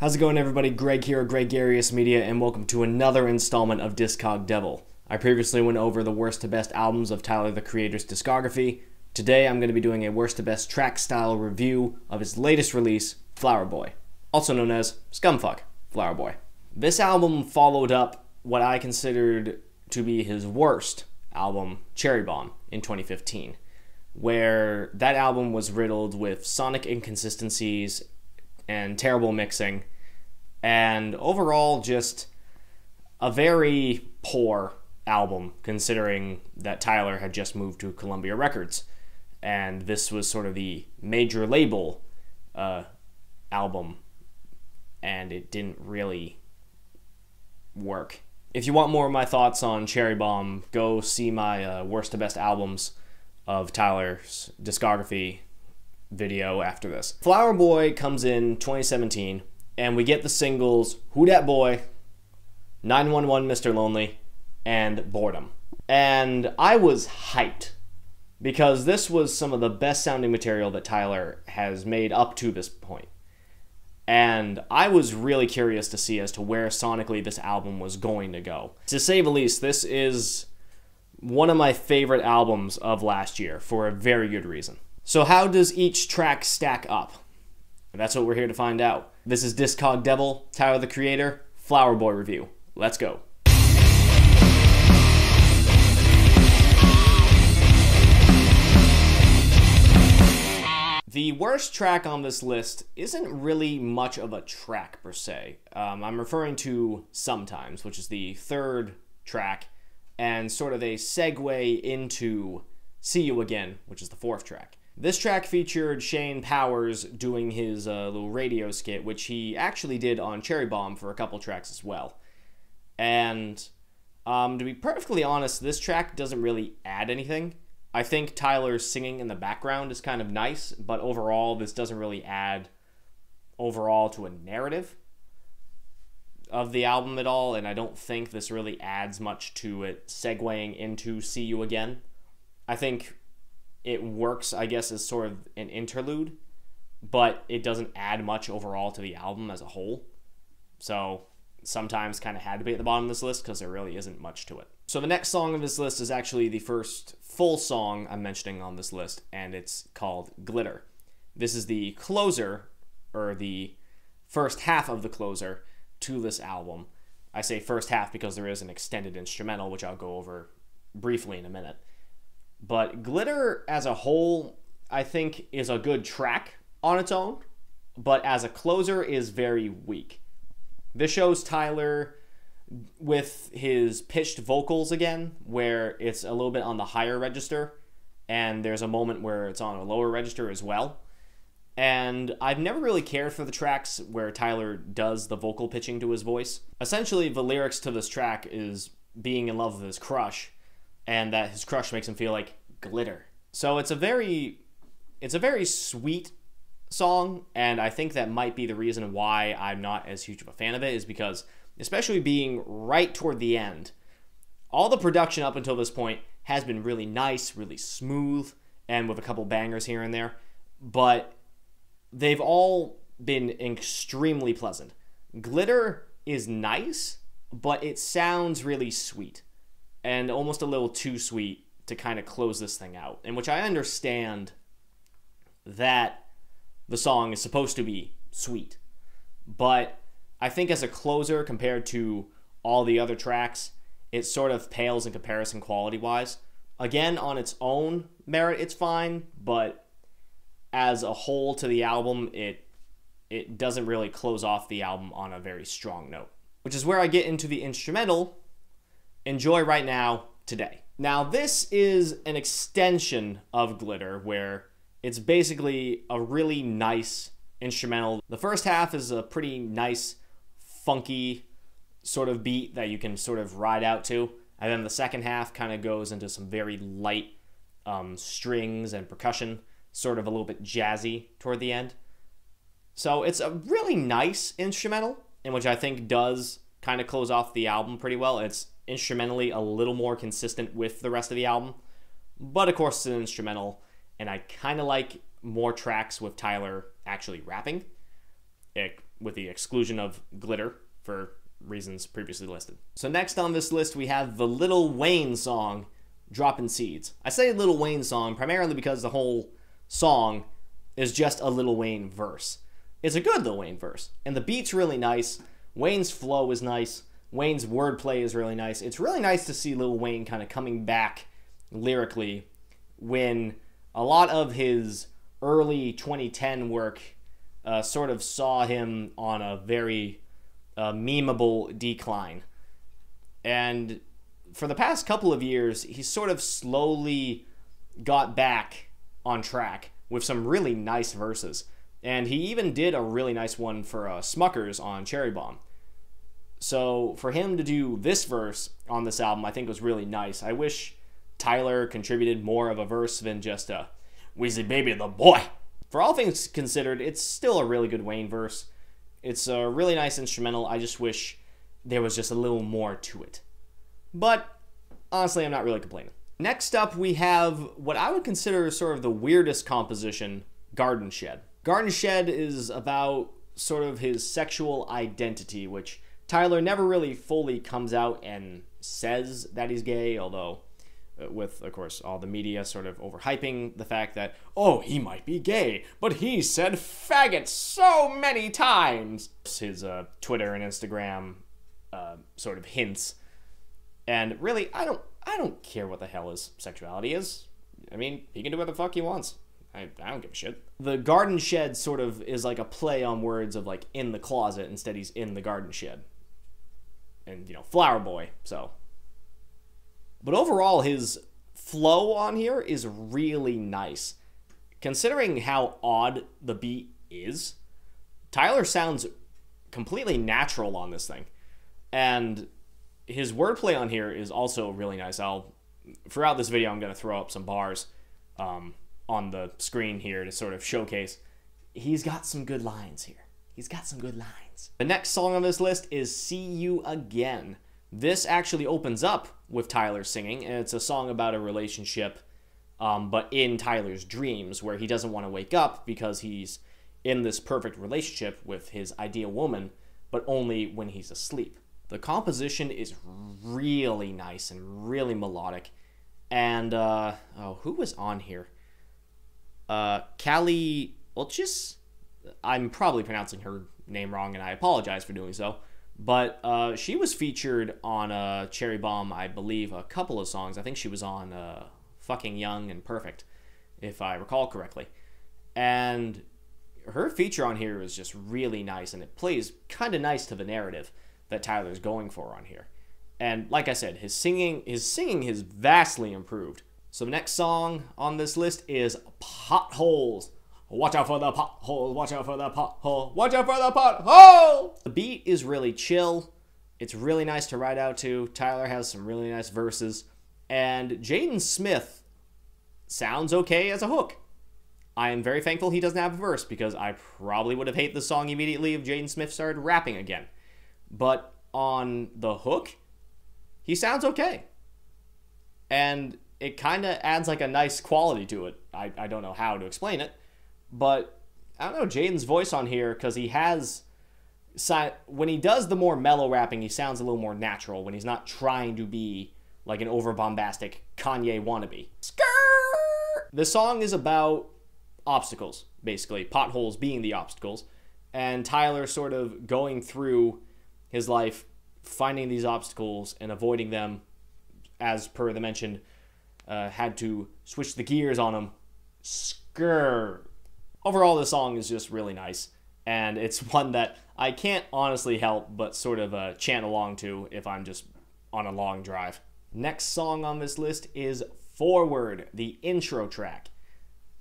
How's it going, everybody? Greg here, Gregarious Media, and welcome to another installment of Discog Devil. I previously went over the worst to best albums of Tyler, the Creator's discography. Today I'm going to be doing a worst to best track style review of his latest release, Flower Boy, also known as Scumfuck Flower Boy. This album followed up what I considered to be his worst album, Cherry Bomb, in 2015, where that album was riddled with sonic inconsistencies and terrible mixing, and overall just a very poor album considering that Tyler had just moved to Columbia Records, and this was sort of the major label album, and it didn't really work. If you want more of my thoughts on Cherry Bomb, go see my worst to best albums of Tyler's discography video after this. Flower Boy comes in 2017, and we get the singles Who Dat Boy, 911 Mr. Lonely, and Boredom. And I was hyped because this was some of the best sounding material that Tyler has made up to this point. And I was really curious to see as to where sonically this album was going to go. To say the least, this is one of my favorite albums of last year for a very good reason. So how does each track stack up? That's what we're here to find out. This is Discog Devil, Tyler the Creator, Flower Boy review. Let's go. The worst track on this list isn't really much of a track per se. I'm referring to Sometimes, which is the third track, and sort of a segue into See You Again, which is the fourth track. This track featured Shane Powers doing his little radio skit, which he actually did on Cherry Bomb for a couple tracks as well. And to be perfectly honest, this track doesn't really add anything. I think Tyler's singing in the background is kind of nice, but overall, this doesn't really add overall to a narrative of the album at all, and I don't think this really adds much to it segueing into See You Again. I think it works, I guess, as sort of an interlude, but it doesn't add much overall to the album as a whole. So Sometimes kind of had to be at the bottom of this list because there really isn't much to it. So the next song of this list is actually the first full song I'm mentioning on this list, and it's called Glitter. This is the closer, or the first half of the closer to this album. I say first half because there is an extended instrumental, which I'll go over briefly in a minute. But Glitter as a whole, I think, is a good track on its own, but as a closer is very weak. This shows Tyler with his pitched vocals again, where it's a little bit on the higher register, and there's a moment where it's on a lower register as well. And I've never really cared for the tracks where Tyler does the vocal pitching to his voice. Essentially, the lyrics to this track is being in love with his crush, and that his crush makes him feel like glitter. So it's a very sweet song, and I think that might be the reason why I'm not as huge of a fan of it, is because, especially being right toward the end, all the production up until this point has been really nice, really smooth, and with a couple bangers here and there, but they've all been extremely pleasant. Glitter is nice, but it sounds really sweet, and almost a little too sweet to kind of close this thing out, in which I understand that the song is supposed to be sweet, but I think as a closer compared to all the other tracks, it sort of pales in comparison quality-wise. Again, on its own merit, it's fine, but as a whole to the album, it doesn't really close off the album on a very strong note, which is where I get into the instrumental, Enjoy Right Now, Today. Now, this is an extension of Glitter, where it's basically a really nice instrumental. The first half is a pretty nice, funky sort of beat that you can sort of ride out to, and then the second half kind of goes into some very light strings and percussion, sort of a little bit jazzy toward the end. So it's a really nice instrumental, in which I think does kind of close off the album pretty well. It's instrumentally a little more consistent with the rest of the album, but of course it's an instrumental, and I kind of like more tracks with Tyler actually rapping. It with the exclusion of glitter for reasons previously listed. So next on this list, we have the Lil Wayne song, Droppin Seeds. I say Lil Wayne song primarily because the whole song is just a Lil Wayne verse. It's a good Lil Wayne verse, and the beat's really nice. Wayne's flow is nice. Wayne's wordplay is really nice. It's really nice to see Lil Wayne kind of coming back lyrically when a lot of his early 2010 work sort of saw him on a very memeable decline. And for the past couple of years, he sort of slowly got back on track with some really nice verses. And he even did a really nice one for Smuckers on Cherry Bomb. So for him to do this verse on this album, I think was really nice. I wish Tyler contributed more of a verse than just a Weezy Baby the Boy. For all things considered, it's still a really good Wayne verse. It's a really nice instrumental. I just wish there was just a little more to it. But honestly, I'm not really complaining. Next up, we have what I would consider sort of the weirdest composition, Garden Shed. Garden Shed is about sort of his sexual identity, which Tyler never really fully comes out and says that he's gay, although with, of course, all the media sort of overhyping the fact that, oh, he might be gay, but he said faggot so many times. His Twitter and Instagram sort of hints. And really, I don't care what the hell his sexuality is. I mean, he can do what the fuck he wants. I don't give a shit. The Garden Shed sort of is like a play on words of like in the closet, instead he's in the garden shed. And, you know, Flower Boy, so. But overall, his flow on here is really nice. Considering how odd the beat is, Tyler sounds completely natural on this thing. And his wordplay on here is also really nice. Throughout this video, I'm going to throw up some bars on the screen here to sort of showcase. He's got some good lines here. He's got some good lines. The next song on this list is See You Again. This actually opens up with Tyler singing, and it's a song about a relationship, but in Tyler's dreams, where he doesn't want to wake up because he's in this perfect relationship with his ideal woman, but only when he's asleep. The composition is really nice and really melodic. And, who was on here? Callie Ulchis? I'm probably pronouncing her name wrong, and I apologize for doing so. But she was featured on Cherry Bomb, I believe, a couple of songs. I think she was on Fucking Young and Perfect, if I recall correctly. And her feature on here is just really nice, and it plays kind of nice to the narrative that Tyler's going for on here. And like I said, his singing has vastly improved. So the next song on this list is Potholes. Watch out for the pothole, watch out for the pothole, watch out for the pothole! The beat is really chill. It's really nice to ride out to. Tyler has some really nice verses. And Jaden Smith sounds okay as a hook. I am very thankful he doesn't have a verse, because I probably would have hated the song immediately if Jaden Smith started rapping again. But on the hook, he sounds okay. And it kind of adds like a nice quality to it. I don't know how to explain it. But, I don't know, Jaden's voice on here, because he has... when he does the more mellow rapping, he sounds a little more natural when he's not trying to be like an over-bombastic Kanye wannabe. Skrrr! The song is about obstacles, basically. Potholes being the obstacles. And Tyler sort of going through his life, finding these obstacles and avoiding them, as per the mentioned, had to switch the gears on them. Skrrr! Overall, the song is just really nice, and it's one that I can't honestly help but sort of chant along to if I'm just on a long drive. Next song on this list is Forward, the intro track.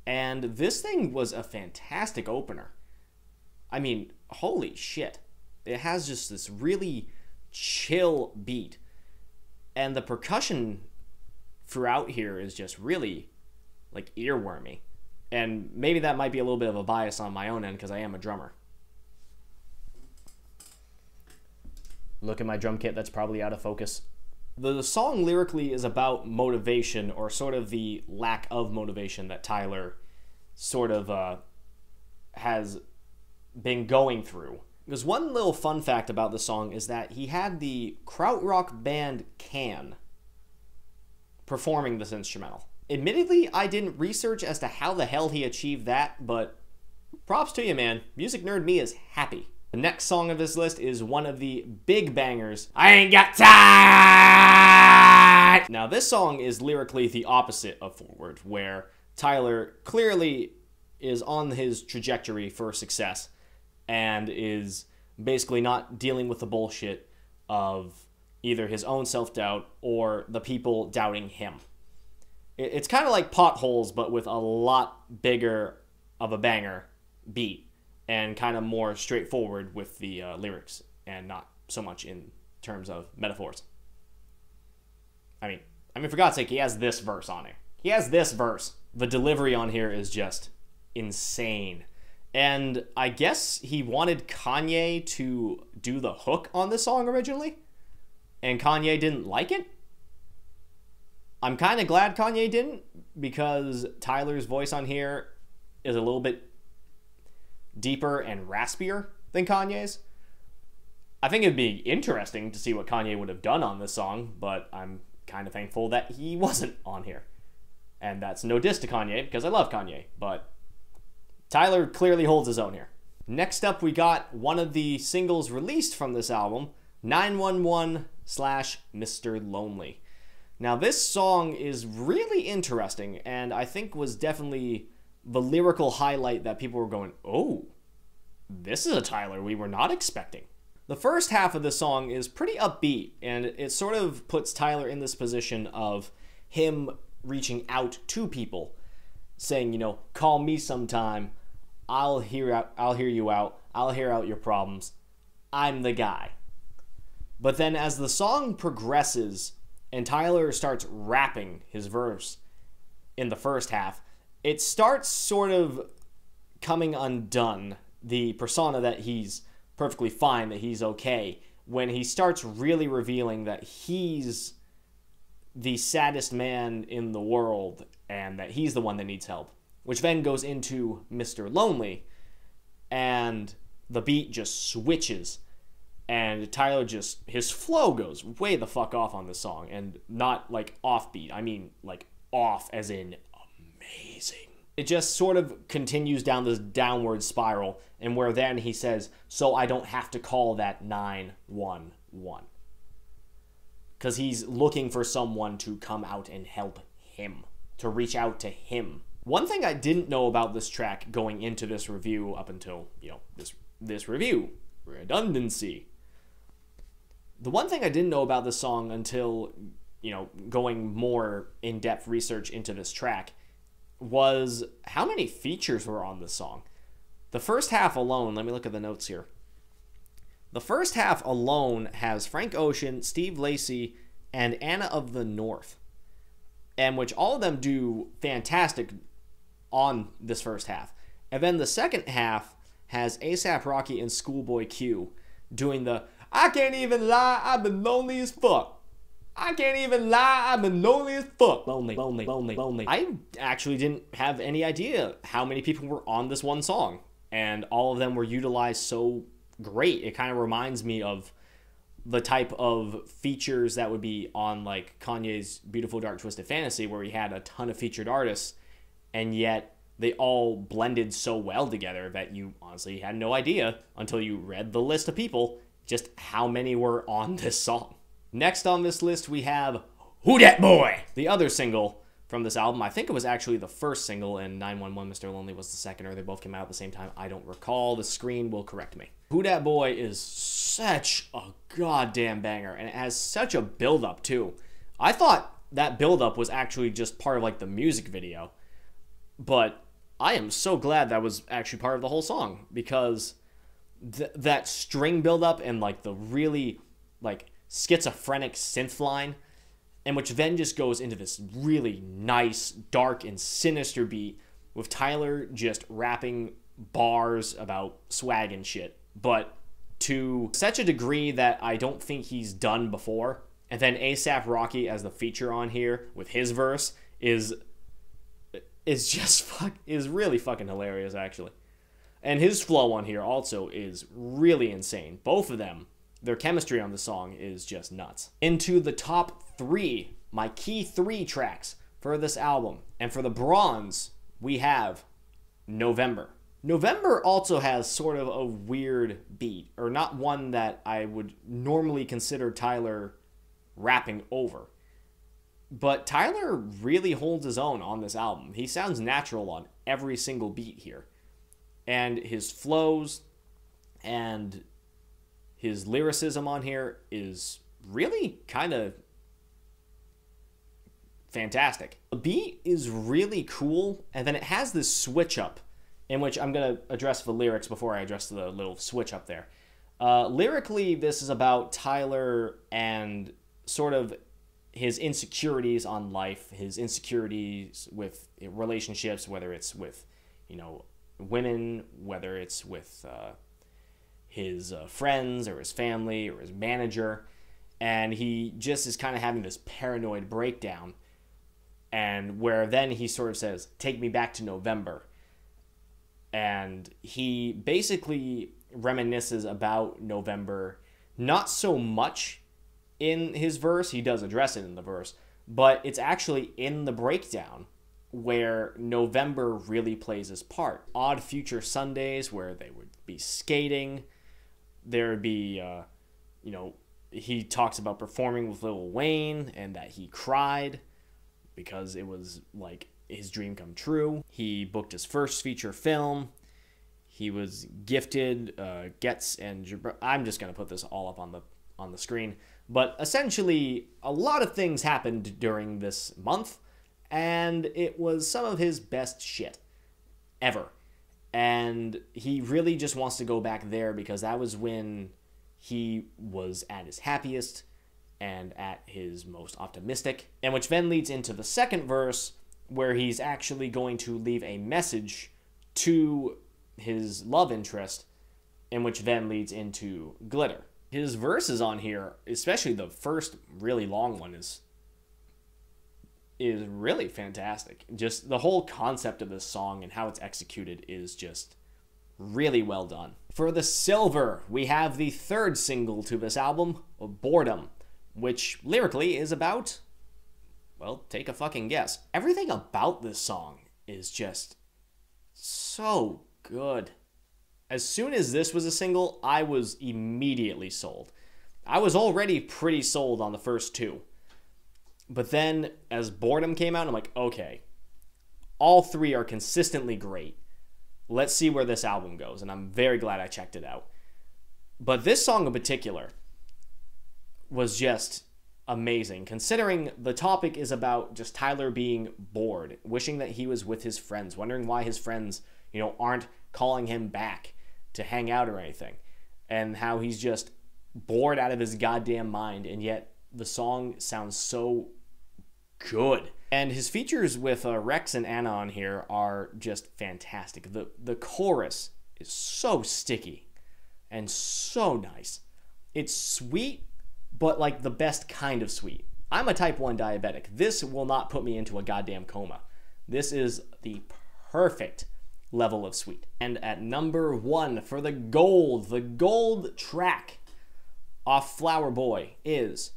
And this thing was a fantastic opener. I mean, holy shit. It has just this really chill beat. And the percussion throughout here is just really, like, earwormy. And maybe that might be a little bit of a bias on my own end, because I am a drummer. Look at my drum kit, that's probably out of focus. The song lyrically is about motivation, or sort of the lack of motivation that Tyler sort of has been going through. Because one little fun fact about the song is that he had the krautrock band Can performing this instrumental. Admittedly, I didn't research as to how the hell he achieved that, but props to you, man. Music nerd me is happy. The next song of this list is one of the big bangers, I Ain't Got Time! Now, this song is lyrically the opposite of Forward, where Tyler clearly is on his trajectory for success and is basically not dealing with the bullshit of either his own self-doubt or the people doubting him. It's kind of like Potholes, but with a lot bigger of a banger beat and kind of more straightforward with the lyrics and not so much in terms of metaphors. I mean, for God's sake, he has this verse on it. He has this verse. The delivery on here is just insane. And I guess he wanted Kanye to do the hook on this song originally, and Kanye didn't like it. I'm kind of glad Kanye didn't, because Tyler's voice on here is a little bit deeper and raspier than Kanye's. I think it'd be interesting to see what Kanye would have done on this song, but I'm kind of thankful that he wasn't on here. And that's no diss to Kanye, because I love Kanye, but Tyler clearly holds his own here. Next up, we got one of the singles released from this album, 911/Mr. Lonely. Now, this song is really interesting, and I think was definitely the lyrical highlight that people were going, oh, this is a Tyler we were not expecting. The first half of the song is pretty upbeat, and it sort of puts Tyler in this position of him reaching out to people, saying, you know, call me sometime, I'll hear you out, I'll hear out your problems, I'm the guy. But then as the song progresses and Tyler starts rapping his verse in the first half, it starts sort of coming undone, the persona that he's perfectly fine, that he's okay, when he starts really revealing that he's the saddest man in the world and that he's the one that needs help, which then goes into Mr. Lonely, and the beat just switches, and Tyler just, his flow goes way the fuck off on this song, and not like offbeat, I mean like off as in amazing. It just sort of continues down this downward spiral, and where then he says, so I don't have to call that 911. Because he's looking for someone to come out and help him, to reach out to him. One thing I didn't know about this track going into this review up until, you know, this review, redundancy. The one thing I didn't know about this song until, you know, going more in-depth research into this track was how many features were on this song. The first half alone, let me look at the notes here. The first half alone has Frank Ocean, Steve Lacy, and Anna of the North, and which all of them do fantastic on this first half. And then the second half has A$AP Rocky and Schoolboy Q doing the I can't even lie, I've been lonely as fuck. I can't even lie, I've been lonely as fuck. Lonely, lonely, lonely, lonely. I actually didn't have any idea how many people were on this one song, and all of them were utilized so great. It kind of reminds me of the type of features that would be on like Kanye's Beautiful Dark Twisted Fantasy, where he had a ton of featured artists, and yet they all blended so well together that you honestly had no idea until you read the list of people just how many were on this song. Next on this list we have Who Dat Boy, the other single from this album. I think it was actually the first single, and 911 Mr. Lonely was the second, or they both came out at the same time. I don't recall. The screen will correct me. Who Dat Boy is such a goddamn banger, and it has such a build-up too. I thought that build-up was actually just part of like the music video, but I am so glad that was actually part of the whole song, because that string build-up and like the really like schizophrenic synth line, and which then just goes into this really nice, dark, and sinister beat with Tyler just rapping bars about swag and shit, but to such a degree that I don't think he's done before. And then A$AP Rocky as the feature on here with his verse is really fucking hilarious, actually. And his flow on here also is really insane. Both of them, their chemistry on the song is just nuts. Into the top 3, my key 3 tracks for this album. And for the bronze, we have November. November also has sort of a weird beat, or not one that I would normally consider Tyler rapping over. But Tyler really holds his own on this album. He sounds natural on every single beat here. And his flows and his lyricism on here is really kind of fantastic. The beat is really cool, and then it has this switch up, in which I'm going to address the lyrics before I address the little switch up there. Lyrically, this is about Tyler and sort of his insecurities on life, his insecurities with relationships, whether it's with, women, whether it's with his friends or his family or his manager. And he just is kind of having this paranoid breakdown, and where then he sort of says, "Take me back to November." And he basically reminisces about November, not so much in his verse. He does address it in the verse, but it's actually in the breakdown where November really plays his part. Odd future Sundays where they would be skating. There would be, he talks about performing with Lil Wayne and that he cried because it was like his dream come true. He booked his first feature film. He was gifted Gets and I'm just going to put this all up on the screen. But essentially, a lot of things happened during this month, and it was some of his best shit ever. And he really just wants to go back there because that was when he was at his happiest and at his most optimistic. And which then leads into the second verse, where he's actually going to leave a message to his love interest, and which then leads into Glitter. His verses on here, especially the first really long one, is really fantastic. Just the whole concept of this song and how it's executed is just really well done. For the silver, we have the third single to this album, Boredom, which lyrically is about, well, take a fucking guess. Everything about this song is just so good. As soon as this was a single, I was immediately sold. I was already pretty sold on the first two. But then, as Boredom came out, I'm like, okay, all three are consistently great. Let's see where this album goes, and I'm very glad I checked it out. But this song in particular was just amazing, considering the topic is about just Tyler being bored, wishing that he was with his friends, wondering why his friends, aren't calling him back to hang out or anything, and how he's just bored out of his goddamn mind, and yet the song sounds so good. And his features with Rex and Anna on here are just fantastic. The chorus is so sticky and so nice. It's sweet, but like the best kind of sweet. I'm a type 1 diabetic. This will not put me into a goddamn coma. This is the perfect level of sweet. And at number 1 for the gold track off Flower Boy is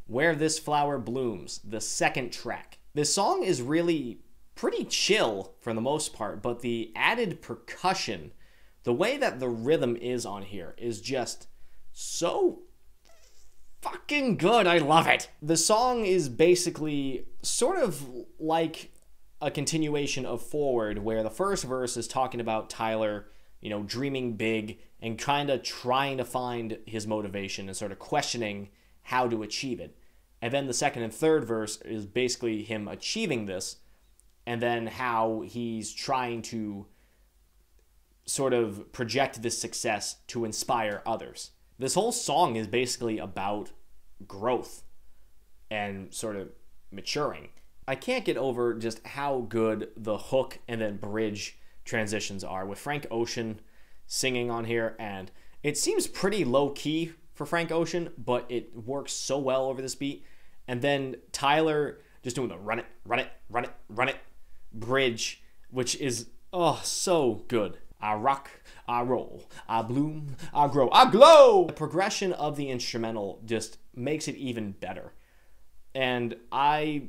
Where This Flower Blooms, the second track. This song is really pretty chill for the most part, but the added percussion, the way that the rhythm is on here is just so fucking good. I love it. The song is basically sort of like a continuation of Forward, where the first verse is talking about Tyler, dreaming big and kind of trying to find his motivation and sort of questioning how to achieve it. And then the second and third verse is basically him achieving this, and then how he's trying to sort of project this success to inspire others. This whole song is basically about growth and sort of maturing. I can't get over just how good the hook and then bridge transitions are with Frank Ocean singing on here, and it seems pretty low-key for Frank Ocean, but it works so well over this beat. And then Tyler just doing the run it bridge, which is, so good. I rock, I roll, I bloom, I grow, I glow. The progression of the instrumental just makes it even better. And I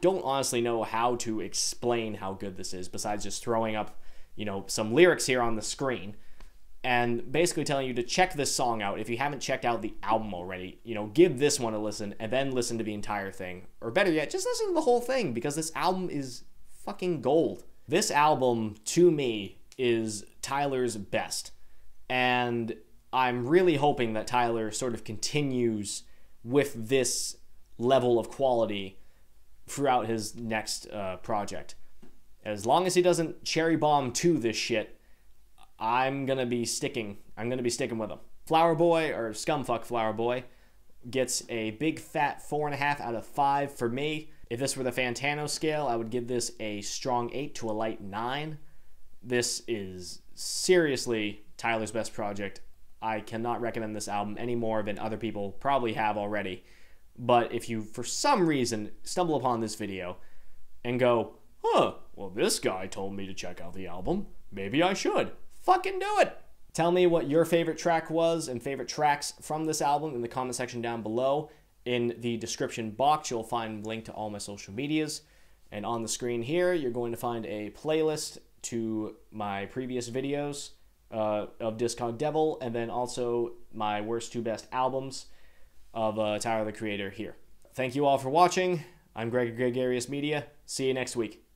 don't honestly know how to explain how good this is besides just throwing up, you know, some lyrics here on the screen and basically telling you to check this song out. If you haven't checked out the album already, you know, give this one a listen and then listen to the entire thing. Or better yet, just listen to the whole thing because this album is fucking gold. This album, to me, is Tyler's best. And I'm really hoping that Tyler sort of continues with this level of quality throughout his next project. As long as he doesn't cherry bomb to this shit, I'm gonna be sticking with him. Flower Boy, or Scumfuck Flower Boy, gets a big fat 4.5 out of 5 for me. If this were the Fantano scale, I would give this a strong 8 to a light 9. This is seriously Tyler's best project. I cannot recommend this album any more than other people probably have already. But if you, for some reason, stumble upon this video and go, huh, well, this guy told me to check out the album, maybe I should. Fucking do it! Tell me what your favorite track was and favorite tracks from this album in the comment section down below. In the description box, you'll find a link to all my social medias. And on the screen here, you're going to find a playlist to my previous videos of Discog Devil, and then also my worst 2 best albums of Tyler the Creator here. Thank you all for watching. I'm Greg of Gregarious Media. See you next week.